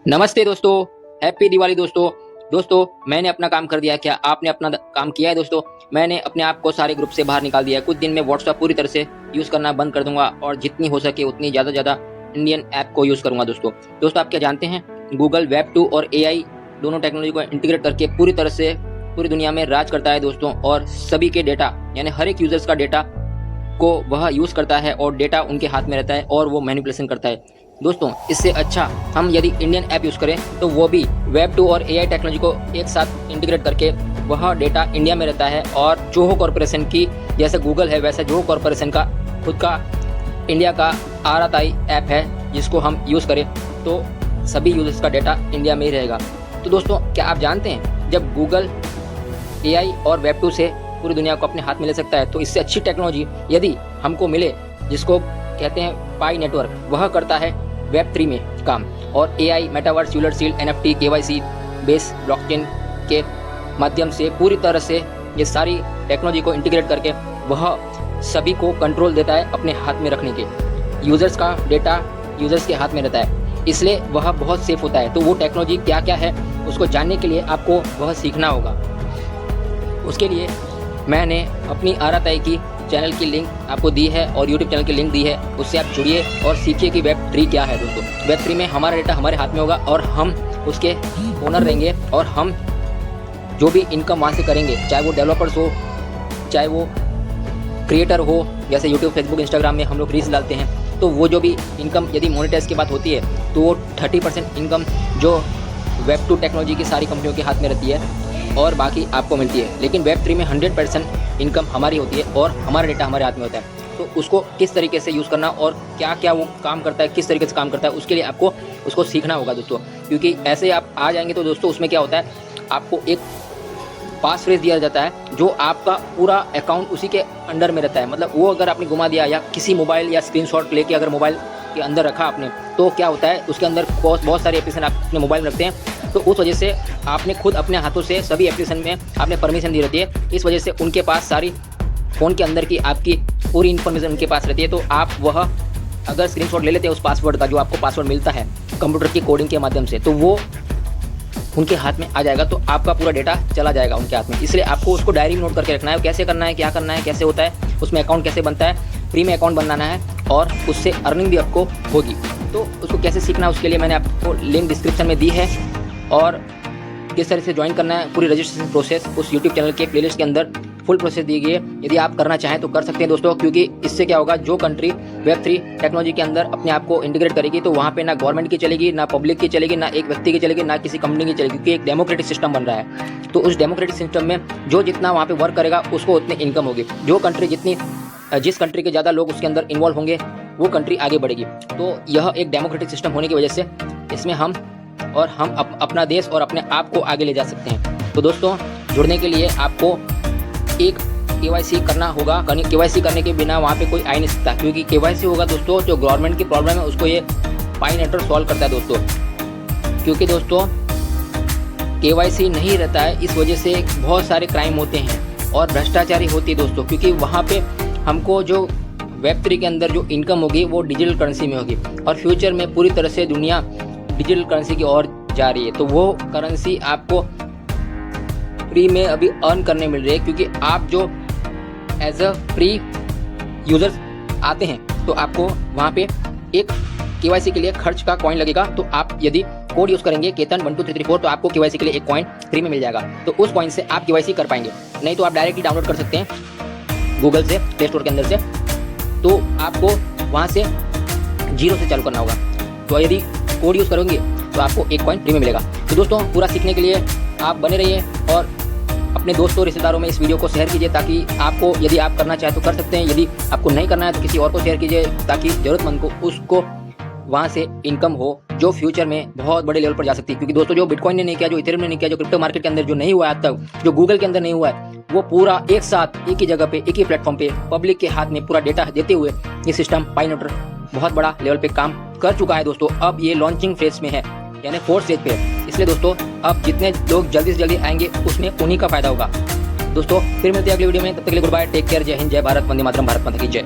नमस्ते दोस्तों, हैप्पी दिवाली दोस्तों। दोस्तों, मैंने अपना काम कर दिया। क्या आपने अपना काम किया है दोस्तों? मैंने अपने आप को सारे ग्रुप से बाहर निकाल दिया है। कुछ दिन में व्हाट्सएप पूरी तरह से यूज़ करना बंद कर दूंगा और जितनी हो सके उतनी ज़्यादा इंडियन ऐप को यूज़ करूंगा दोस्तों। दोस्तों, आप क्या जानते हैं, गूगल वेब 2 और एआई दोनों टेक्नोलॉजी को इंटीग्रेट करके पूरी तरह से पूरी दुनिया में राज करता है दोस्तों। और सभी के डेटा यानी हर एक यूजर्स का डेटा को वह यूज़ करता है और डेटा उनके हाथ में रहता है और वो मैनिपुलेशन करता है दोस्तों। इससे अच्छा हम यदि इंडियन ऐप यूज़ करें तो वो भी वेब 2 और एआई टेक्नोलॉजी को एक साथ इंटीग्रेट करके वह डेटा इंडिया में रहता है। और जोहो कॉरपोरेशन की जैसे गूगल है वैसे जोहो कॉरपोरेशन का खुद का इंडिया का आरआई ऐप है, जिसको हम यूज़ करें तो सभी यूजर्स का डेटा इंडिया में ही रहेगा। तो दोस्तों, क्या आप जानते हैं, जब गूगल एआई और वेब 2 से पूरी दुनिया को अपने हाथ में ले सकता है तो इससे अच्छी टेक्नोलॉजी यदि हमको मिले, जिसको कहते हैं पाई नेटवर्क, वह करता है वेब 3 में काम। और एआई, मेटावर्स, यूलर सील्ड, एनएफटी, केवाईसी बेस ब्लॉकचेन के माध्यम से पूरी तरह से ये सारी टेक्नोलॉजी को इंटीग्रेट करके वह सभी को कंट्रोल देता है अपने हाथ में रखने के। यूजर्स का डेटा यूजर्स के हाथ में रहता है, इसलिए वह बहुत सेफ होता है। तो वो टेक्नोलॉजी क्या क्या है उसको जानने के लिए आपको वह सीखना होगा। उसके लिए मैंने अपनी आरआई की चैनल की लिंक आपको दी है और यूट्यूब चैनल की लिंक दी है, उससे आप जुड़िए और सीखिए कि वेब 3 क्या है दोस्तों। वेब 3 में हमारा डेटा हमारे हाथ में होगा और हम उसके ओनर रहेंगे और हम जो भी इनकम वहाँ से करेंगे, चाहे वो डेवलपर्स हो, चाहे वो क्रिएटर हो, जैसे यूट्यूब, फेसबुक, इंस्टाग्राम में हम लोग रील्स डालते हैं, तो वो जो भी इनकम यदि मोनेटाइज की बात होती है तो वो 30% इनकम जो वेब 2 टेक्नोलॉजी की सारी कंपनियों के हाथ में रहती है और बाकी आपको मिलती है। लेकिन वेब 3 में 100% इनकम हमारी होती है और हमारा डेटा हमारे हाथ में होता है। तो उसको किस तरीके से यूज़ करना और क्या क्या वो काम करता है, किस तरीके से काम करता है, उसके लिए आपको उसको सीखना होगा दोस्तों। क्योंकि ऐसे आप आ जाएंगे तो दोस्तों उसमें क्या होता है, आपको एक पास फ्रेज दिया जाता है जो आपका पूरा अकाउंट उसी के अंडर में रहता है। मतलब वो अगर आपने घुमा दिया या किसी मोबाइल या स्क्रीनशॉट लेके अगर मोबाइल के अंदर रखा आपने, तो क्या होता है, उसके अंदर बहुत सारे एप्लीकेशन आप अपने मोबाइल में रखते हैं। तो उस वजह से आपने खुद अपने हाथों से सभी एप्लीकेशन में आपने परमिशन दी रहती है। इस वजह से उनके पास सारी फ़ोन के अंदर की आपकी पूरी इन्फॉर्मेशन उनके पास रहती है। तो आप वह अगर स्क्रीनशॉट ले लेते हैं उस पासवर्ड का, जो आपको पासवर्ड मिलता है कंप्यूटर की कोडिंग के माध्यम से, तो वो उनके हाथ में आ जाएगा। तो आपका पूरा डेटा चला जाएगा उनके हाथ में। इसलिए आपको उसको डायरी में नोट करके रखना है, कैसे करना है, क्या करना है, कैसे होता है, उसमें अकाउंट कैसे बनता है, फ्री में अकाउंट बनाना है और उससे अर्निंग भी आपको होगी। तो उसको कैसे सीखना है उसके लिए मैंने आपको लिंक डिस्क्रिप्शन में दी है और किस तरह से ज्वाइन करना है, पूरी रजिस्ट्रेशन प्रोसेस उस यूट्यूब चैनल के प्लेलिस्ट के अंदर फुल प्रोसेस दी गई है। यदि आप करना चाहें तो कर सकते हैं दोस्तों। क्योंकि इससे क्या होगा, जो कंट्री वेब 3 टेक्नोलॉजी के अंदर अपने आप को इंटीग्रेट करेगी तो वहाँ पे ना गवर्नमेंट की चलेगी, ना पब्लिक की चलेगी, ना एक व्यक्ति की चलेगी, ना किसी कंपनी की चलेगी, क्योंकि एक डेमोक्रेटिक सिस्टम बन रहा है। तो उस डेमोक्रेटिक सिस्टम में जो जितना वहाँ पे वर्क करेगा उसको उतनी इनकम होगी। जो कंट्री जिस कंट्री के ज़्यादा लोग उसके अंदर इन्वॉल्व होंगे वो कंट्री आगे बढ़ेगी। तो यह एक डेमोक्रेटिक सिस्टम होने की वजह से इसमें हम अपना देश और अपने आप को आगे ले जा सकते हैं। तो दोस्तों, जुड़ने के लिए आपको एक केवाईसी करना होगा। केवाईसी करने के बिना वहाँ पे कोई आ नहीं सकता, क्योंकि केवाईसी होगा दोस्तों, जो गवर्नमेंट की प्रॉब्लम है उसको ये पाई नेटवर्क सॉल्व करता है दोस्तों। क्योंकि दोस्तों केवाईसी नहीं रहता है, इस वजह से बहुत सारे क्राइम होते हैं और भ्रष्टाचारी होती है दोस्तों। क्योंकि वहाँ पे हमको जो वेब 3 के अंदर जो इनकम होगी वो डिजिटल करेंसी में होगी और फ्यूचर में पूरी तरह से दुनिया डिजिटल करेंसी की ओर जा रही है। तो वो करेंसी आपको फ्री में अभी अर्न करने मिल रही है, क्योंकि आप जो एज अ फ्री यूजर्स आते हैं तो आपको वहाँ पे एक केवाईसी के लिए खर्च का कॉइन लगेगा। तो आप यदि कोड यूज़ करेंगे केतन 12334 तो आपको केवाईसी के लिए एक कॉइन फ्री में मिल जाएगा। तो उस कॉइन से आप केवाईसी कर पाएंगे। नहीं तो आप डायरेक्टली डाउनलोड कर सकते हैं गूगल से, प्ले स्टोर के अंदर से। तो आपको वहाँ से जीरो से चालू करना होगा। तो यदि कोड यूज़ करोगे तो आपको एक कॉइन फ्री में मिलेगा। तो दोस्तों, पूरा सीखने के लिए आप बने रहिए और अपने दोस्तों रिश्तेदारों में इस वीडियो को शेयर कीजिए, ताकि आपको यदि आप करना चाहें तो कर सकते हैं, यदि आपको नहीं करना है तो किसी और को शेयर कीजिए, ताकि ज़रूरतमंद को उसको वहाँ से इनकम हो जो फ्यूचर में बहुत बड़े लेवल पर जा सकती है। क्योंकि दोस्तों, जो बिटकॉइन ने नहीं किया, जो इथेरियम ने नहीं किया, जो क्रिप्टो मार्केट के अंदर जो नहीं हुआ है आज तक, जो गूगल के अंदर नहीं हुआ है, वो पूरा एक साथ एक ही जगह पे, एक ही प्लेटफॉर्म पे पब्लिक के हाथ में पूरा डेटा देते हुए ये सिस्टम पाई नेटवर्क बहुत बड़ा लेवल पे काम कर चुका है दोस्तों। अब ये लॉन्चिंग फेज में है, यानी 4th स्टेज पे है। इसलिए दोस्तों, अब जितने लोग जल्दी से जल्दी आएंगे उसमें उन्हीं का फायदा होगा। दोस्तों, फिर मिलते हैं अगले वीडियो में। तब तक के लिए गुड बाय, टेक केयर, जय हिंद, जय भारत, वंदे मातरम, भारत माता की जय।